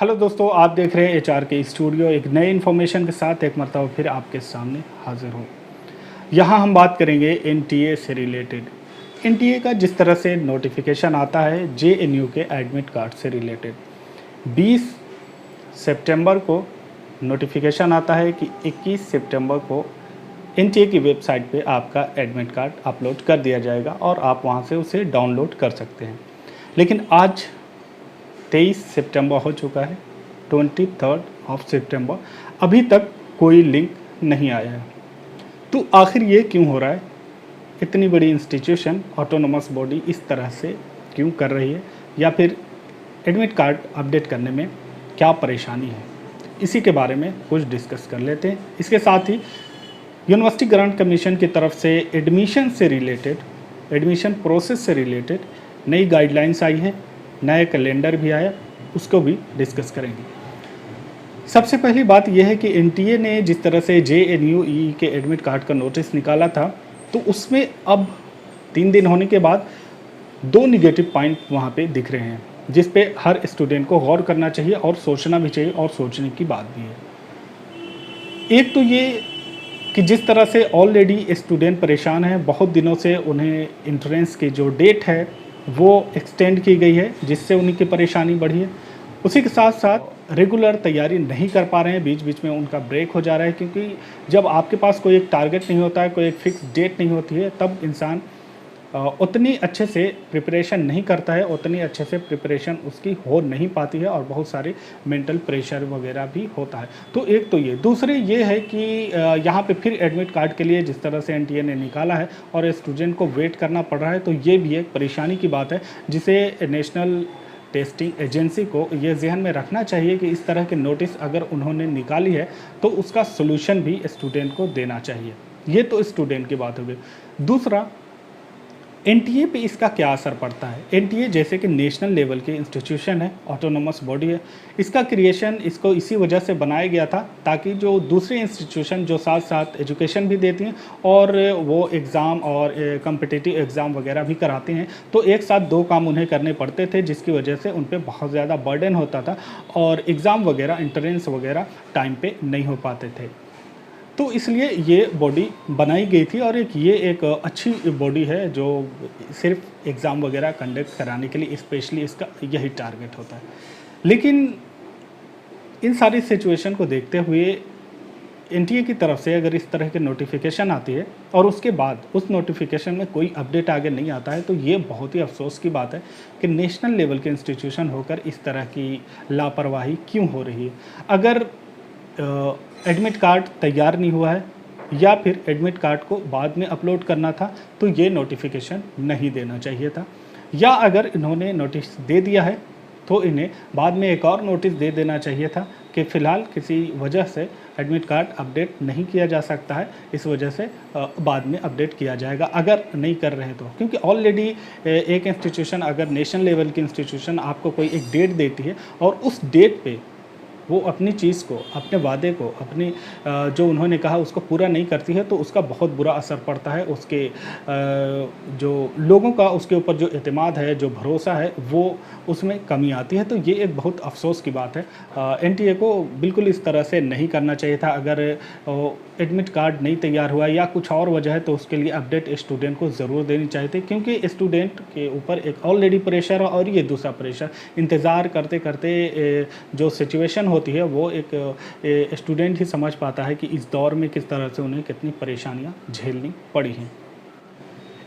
Hello दोस्तों, आप देख रहे हैं एचआर के स्टूडियो। एक नए इन्फॉर्मेशन के साथ एक मरतबा फिर आपके सामने हाजिर हूँ। यहाँ हम बात करेंगे एनटीए से रिलेटेड। एनटीए का जिस तरह से नोटिफिकेशन आता है जेएनयू के एडमिट कार्ड से रिलेटेड, 20 सितंबर को नोटिफिकेशन आता है कि 21 सितंबर को एनटीए की वेबसाइट पे आपका एडमिट कार्ड अपलोड कर दिया जाएगा और आप वहाँ से उसे डाउनलोड कर सकते हैं। लेकिन आज 23 सितंबर हो चुका है, 23 सितंबर, अभी तक कोई लिंक नहीं आया है। तो आखिर ये क्यों हो रहा है? इतनी बड़ी इंस्टीट्यूशन, ऑटोनोमस बॉडी इस तरह से क्यों कर रही है, या फिर एडमिट कार्ड अपडेट करने में क्या परेशानी है? इसी के बारे में कुछ डिस्कस कर लेते हैं। इसके साथ ही यूनिवर्सिटी ग्रांट कमीशन की तरफ से एडमिशन से रिलेटेड, एडमिशन प्रोसेस से रिलेटेड नई गाइडलाइंस आई है, नया कैलेंडर भी आया, उसको भी डिस्कस करेंगे। सबसे पहली बात यह है कि एनटीए ने जिस तरह से जेएनयू के एडमिट कार्ड का नोटिस निकाला था, तो उसमें अब 3 दिन होने के बाद 2 निगेटिव पॉइंट वहाँ पे दिख रहे हैं, जिस पे हर स्टूडेंट को गौर करना चाहिए और सोचना भी चाहिए, और सोचने की बात भी है। एक तो ये कि जिस तरह से ऑलरेडी स्टूडेंट परेशान हैं, बहुत दिनों से उन्हें एंट्रेंस की जो डेट है वो एक्सटेंड की गई है, जिससे उनकी परेशानी बढ़ी है। उसी के साथ साथ रेगुलर तैयारी नहीं कर पा रहे हैं, बीच बीच में उनका ब्रेक हो जा रहा है, क्योंकि जब आपके पास कोई एक टारगेट नहीं होता है, कोई एक फिक्स डेट नहीं होती है, तब इंसान उतनी अच्छे से प्रिपरेशन नहीं करता है, उतनी अच्छे से प्रिपरेशन उसकी हो नहीं पाती है, और बहुत सारे मेंटल प्रेशर वगैरह भी होता है। तो एक तो ये, दूसरे ये है कि यहाँ पे फिर एडमिट कार्ड के लिए जिस तरह से एनटीए ने निकाला है और स्टूडेंट को वेट करना पड़ रहा है, तो ये भी एक परेशानी की बात है, जिसे नेशनल टेस्टिंग एजेंसी को ये जहन में रखना चाहिए कि इस तरह के नोटिस अगर उन्होंने निकाली है तो उसका सोल्यूशन भी स्टूडेंट को देना चाहिए। ये तो स्टूडेंट की बात हो गई। दूसरा, एनटीए पे इसका क्या असर पड़ता है? एनटीए जैसे कि नेशनल लेवल की इंस्टीट्यूशन है, ऑटोनोमस बॉडी है, इसका क्रिएशन इसको इसी वजह से बनाया गया था ताकि जो दूसरी इंस्टीट्यूशन जो साथ साथ एजुकेशन भी देती हैं और वो एग्ज़ाम और कम्पिटिटिव एग्ज़ाम वगैरह भी कराते हैं, तो एक साथ 2 काम उन्हें करने पड़ते थे, जिसकी वजह से उन पर बहुत ज़्यादा बर्डन होता था और एग्ज़ाम वगैरह, एंट्रेंस वगैरह टाइम पर नहीं हो पाते थे। तो इसलिए ये बॉडी बनाई गई थी, और ये एक अच्छी बॉडी है जो सिर्फ एग्ज़ाम वगैरह कंडक्ट कराने के लिए स्पेशली इसका यही टारगेट होता है। लेकिन इन सारी सिचुएशन को देखते हुए एनटीए की तरफ से अगर इस तरह के नोटिफिकेशन आती है और उसके बाद उस नोटिफिकेशन में कोई अपडेट आगे नहीं आता है, तो ये बहुत ही अफसोस की बात है कि नेशनल लेवल के इंस्टीट्यूशन होकर इस तरह की लापरवाही क्यों हो रही है। अगर एडमिट कार्ड तैयार नहीं हुआ है या फिर एडमिट कार्ड को बाद में अपलोड करना था, तो ये नोटिफिकेशन नहीं देना चाहिए था, या अगर इन्होंने नोटिस दे दिया है तो इन्हें बाद में एक और नोटिस दे देना चाहिए था कि फ़िलहाल किसी वजह से एडमिट कार्ड अपडेट नहीं किया जा सकता है, इस वजह से बाद में अपडेट किया जाएगा अगर नहीं कर रहे हैं तो। क्योंकि ऑलरेडी एक इंस्टीट्यूशन, अगर नेशनल लेवल की इंस्टीट्यूशन आपको कोई एक डेट देती है और उस डेट पे वो अपनी चीज़ को, अपने वादे को, अपनी जो उन्होंने कहा उसको पूरा नहीं करती है, तो उसका बहुत बुरा असर पड़ता है। उसके जो लोगों का उसके ऊपर जो एतमाद है, जो भरोसा है, वो उसमें कमी आती है। तो ये एक बहुत अफसोस की बात है। एनटीए को बिल्कुल इस तरह से नहीं करना चाहिए था। अगर एडमिट कार्ड नहीं तैयार हुआ या कुछ और वजह है, तो उसके लिए अपडेट स्टूडेंट को ज़रूर देनी चाहिए थी, क्योंकि स्टूडेंट के ऊपर एक ऑलरेडी प्रेशर है और ये दूसरा प्रेशर, इंतज़ार करते करते जो सिचुएशन होती है वो एक स्टूडेंट ही समझ पाता है कि इस दौर में किस तरह से उन्हें कितनी परेशानियां झेलनी पड़ी हैं।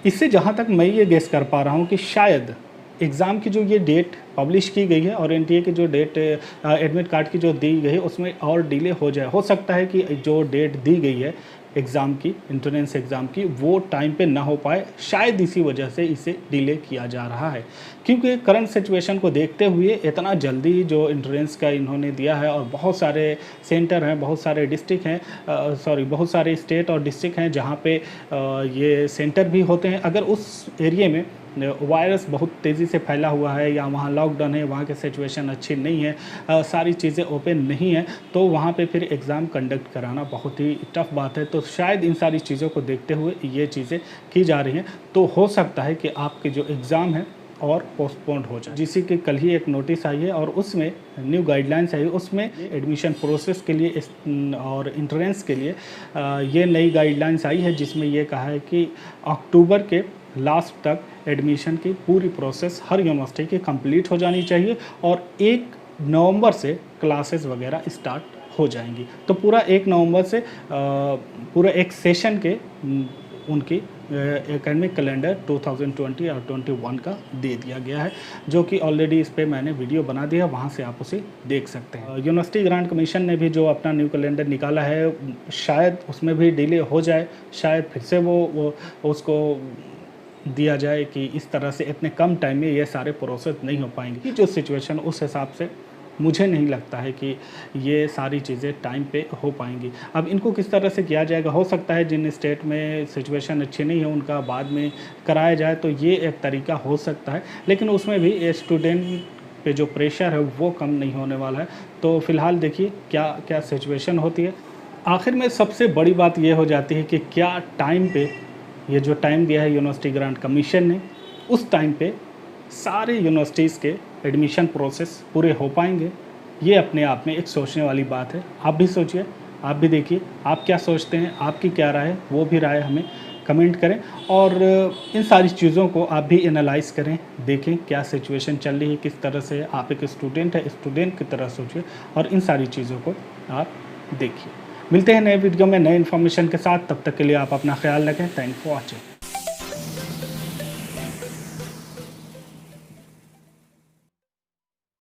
इससे जहां तक मैं ये गेस कर पा रहा हूं कि शायद एग्ज़ाम की जो ये डेट पब्लिश की गई है और एनटीए की जो डेट एडमिट कार्ड की जो दी गई है उसमें और डिले हो जाए। हो सकता है कि जो डेट दी गई है एग्ज़ाम की, एंट्रेंस एग्ज़ाम की, वो टाइम पे ना हो पाए, शायद इसी वजह से इसे डिले किया जा रहा है। क्योंकि करंट सिचुएशन को देखते हुए इतना जल्दी जो एंट्रेंस का इन्होंने दिया है, और बहुत सारे सेंटर हैं, बहुत सारे डिस्ट्रिक्ट हैं, बहुत सारे स्टेट और डिस्ट्रिक्ट हैं जहाँ पे ये सेंटर भी होते हैं। अगर उस एरिया में वायरस बहुत तेज़ी से फैला हुआ है या वहाँ लॉकडाउन है, वहाँ की सिचुएशन अच्छी नहीं है, सारी चीज़ें ओपन नहीं है, तो वहाँ पे फिर एग्ज़ाम कंडक्ट कराना बहुत ही टफ बात है। तो शायद इन सारी चीज़ों को देखते हुए ये चीज़ें की जा रही हैं। तो हो सकता है कि आपके जो एग्ज़ाम है और पोस्टपोन्ड हो जाए। जिसी की कल ही एक नोटिस आई है और उसमें न्यू गाइडलाइंस आई, उसमें एडमिशन प्रोसेस के लिए और इंट्रेंस के लिए ये नई गाइडलाइंस आई है, जिसमें ये कहा है कि अक्टूबर के लास्ट तक एडमिशन की पूरी प्रोसेस हर यूनिवर्सिटी की कंप्लीट हो जानी चाहिए और 1 नवंबर से क्लासेस वगैरह स्टार्ट हो जाएंगी। तो पूरा 1 नवंबर से पूरा एक सेशन के उनकी एकेडमिक कैलेंडर 2020 और 21 का दे दिया गया है, जो कि ऑलरेडी इस पे मैंने वीडियो बना दिया, वहाँ से आप उसे देख सकते हैं। यूनिवर्सिटी ग्रांट कमीशन ने भी जो अपना न्यू कैलेंडर निकाला है, शायद उसमें भी डिले हो जाए, शायद फिर से वो उसको दिया जाए कि इस तरह से इतने कम टाइम में ये सारे प्रोसेस नहीं हो पाएंगे। जो सिचुएशन उस हिसाब से मुझे नहीं लगता है कि ये सारी चीज़ें टाइम पे हो पाएंगी। अब इनको किस तरह से किया जाएगा, हो सकता है जिन स्टेट में सिचुएशन अच्छी नहीं है उनका बाद में कराया जाए, तो ये एक तरीका हो सकता है, लेकिन उसमें भी स्टूडेंट पे जो प्रेशर है वो कम नहीं होने वाला है। तो फ़िलहाल देखिए क्या क्या सिचुएशन होती है। आखिर में सबसे बड़ी बात ये हो जाती है कि क्या टाइम पे, ये जो टाइम दिया है यूनिवर्सिटी ग्रांट कमीशन ने, उस टाइम पे सारे यूनिवर्सिटीज़ के एडमिशन प्रोसेस पूरे हो पाएंगे। ये अपने आप में एक सोचने वाली बात है। आप भी सोचिए, आप भी देखिए, आप क्या सोचते हैं, आपकी क्या राय है, वो भी राय हमें कमेंट करें और इन सारी चीज़ों को आप भी एनालाइज़ करें, देखें क्या सिचुएशन चल रही है, किस तरह से आप एक स्टूडेंट है, स्टूडेंट की तरह सोचिए और इन सारी चीज़ों को आप देखिए। मिलते हैं नए वीडियो में नए इन्फॉर्मेशन के साथ, तब तक के लिए आप अपना ख्याल रखें। Thank for watching.